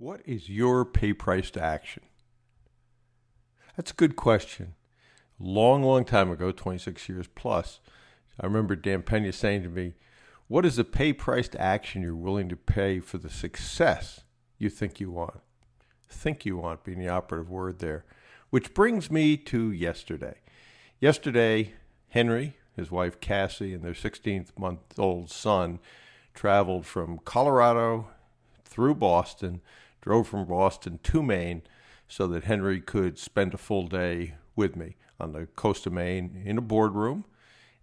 What is your pay price to action? That's a good question. Long time ago, 26 years plus, I remember Dan Peña saying to me, what is the pay price to action you're willing to pay for the success you think you want? Think you want being the operative word there. Which brings me to yesterday. Yesterday, Henry, his wife Cassie, and their 16-month-old son traveled from Colorado through Boston, drove from Boston to Maine so that Henry could spend a full day with me on the coast of Maine in a boardroom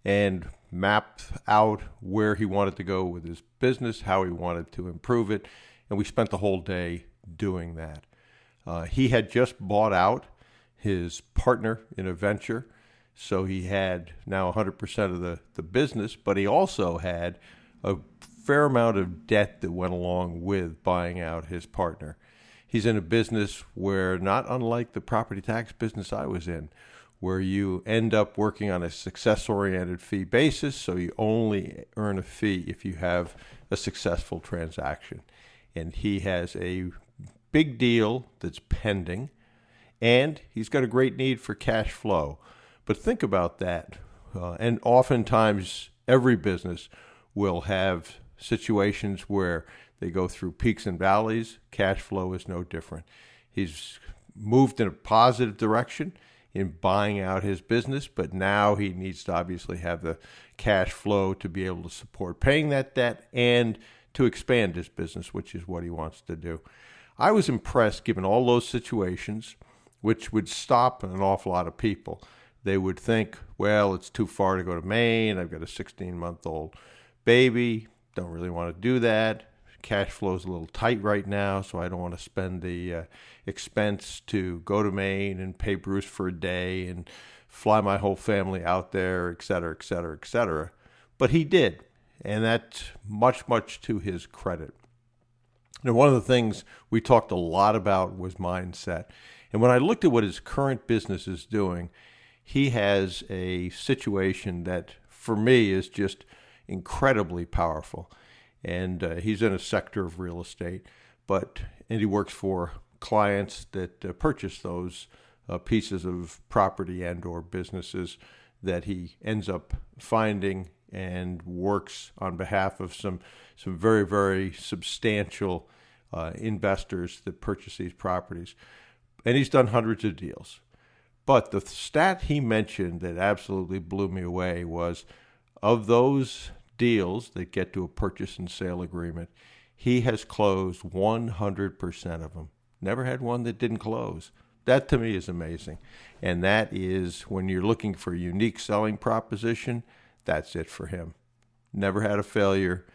and map out where he wanted to go with his business, how he wanted to improve it, and we spent the whole day doing that. He had just bought out his partner in a venture, so he had now 100% of the business, but he also had a fair amount of debt that went along with buying out his partner. He's in a business where, not unlike the property tax business I was in, where you end up working on a success-oriented fee basis, so you only earn a fee if you have a successful transaction. And he has a big deal that's pending, and he's got a great need for cash flow. But think about that. And oftentimes, every business will have situations where they go through peaks and valleys. Cash flow is no different. He's moved in a positive direction in buying out his business, but now he needs to obviously have the cash flow to be able to support paying that debt and to expand his business, which is what he wants to do. I was impressed, given all those situations, which would stop an awful lot of people. They would think, well, it's too far to go to Maine. I've got a 16-month-old baby. Don't really want to do that. Cash flow is a little tight right now, so I don't want to spend the expense to go to Maine and pay Bruce for a day and fly my whole family out there, et cetera, et cetera, et cetera. But he did, and that's much to his credit. And one of the things we talked a lot about was mindset. And when I looked at what his current business is doing, he has a situation that, for me, is just incredibly powerful. And he's in a sector of real estate, and he works for clients that purchase those pieces of property and or businesses that he ends up finding, and works on behalf of some very, very substantial investors that purchase these properties. And he's done hundreds of deals. But the stat he mentioned that absolutely blew me away was, of those deals that get to a purchase and sale agreement, he has closed 100% of them. Never had one that didn't close. That to me is amazing. And that is, when you're looking for a unique selling proposition, that's it for him. Never had a failure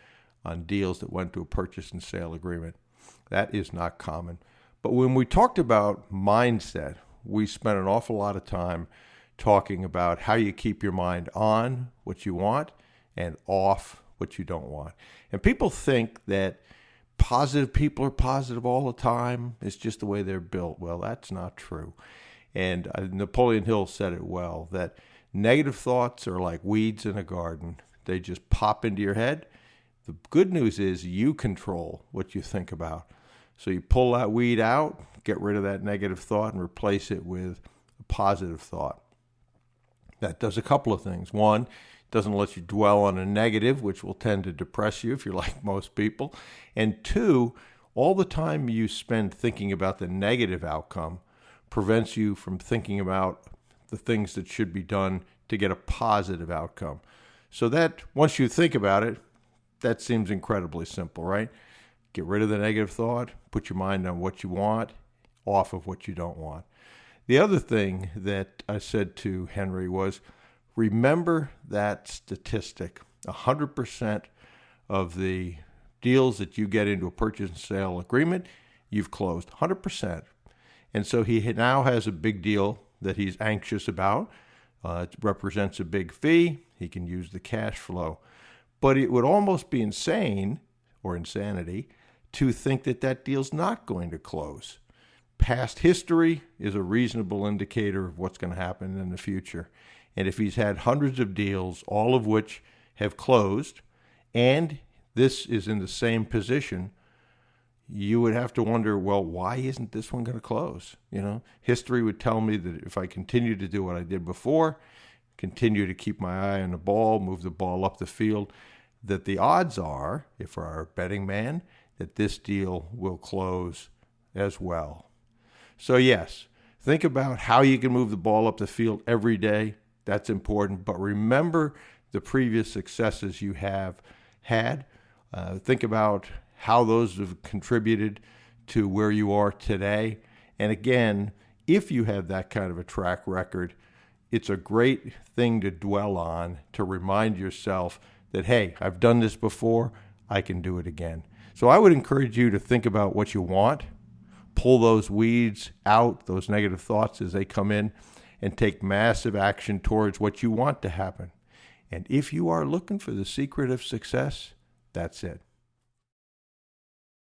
on deals that went to a purchase and sale agreement. That is not common. But when we talked about mindset, we spent an awful lot of time talking about how you keep your mind on what you want and off what you don't want. And people think that positive people are positive all the time. It's just the way they're built. Well, that's not true. And Napoleon Hill said it well, that negative thoughts are like weeds in a garden. They just pop into your head. The good news is you control what you think about. So you pull that weed out, get rid of that negative thought, and replace it with a positive thought. That does a couple of things. One, doesn't let you dwell on a negative, which will tend to depress you if you're like most people. And two, all the time you spend thinking about the negative outcome prevents you from thinking about the things that should be done to get a positive outcome. So that, once you think about it, that seems incredibly simple, right? Get rid of the negative thought, put your mind on what you want, off of what you don't want. The other thing that I said to Henry was, remember that statistic. 100% of the deals that you get into a purchase and sale agreement, you've closed 100%. And so he now has a big deal that he's anxious about. It represents a big fee. He can use the cash flow. But it would almost be insane or insanity to think that that deal's not going to close. Past history is a reasonable indicator of what's going to happen in the future. And if he's had hundreds of deals, all of which have closed, and this is in the same position, you would have to wonder, well, why isn't this one going to close? History would tell me that if I continue to do what I did before, continue to keep my eye on the ball, move the ball up the field, that the odds are, if we're a betting man, that this deal will close as well. So yes, think about how you can move the ball up the field every day. That's important. But remember the previous successes you have had. Think about how those have contributed to where you are today. And again, if you have that kind of a track record, it's a great thing to dwell on, to remind yourself that, hey, I've done this before, I can do it again. So I would encourage you to think about what you want, pull those weeds out, those negative thoughts as they come in, and take massive action towards what you want to happen. And if you are looking for the secret of success, that's it.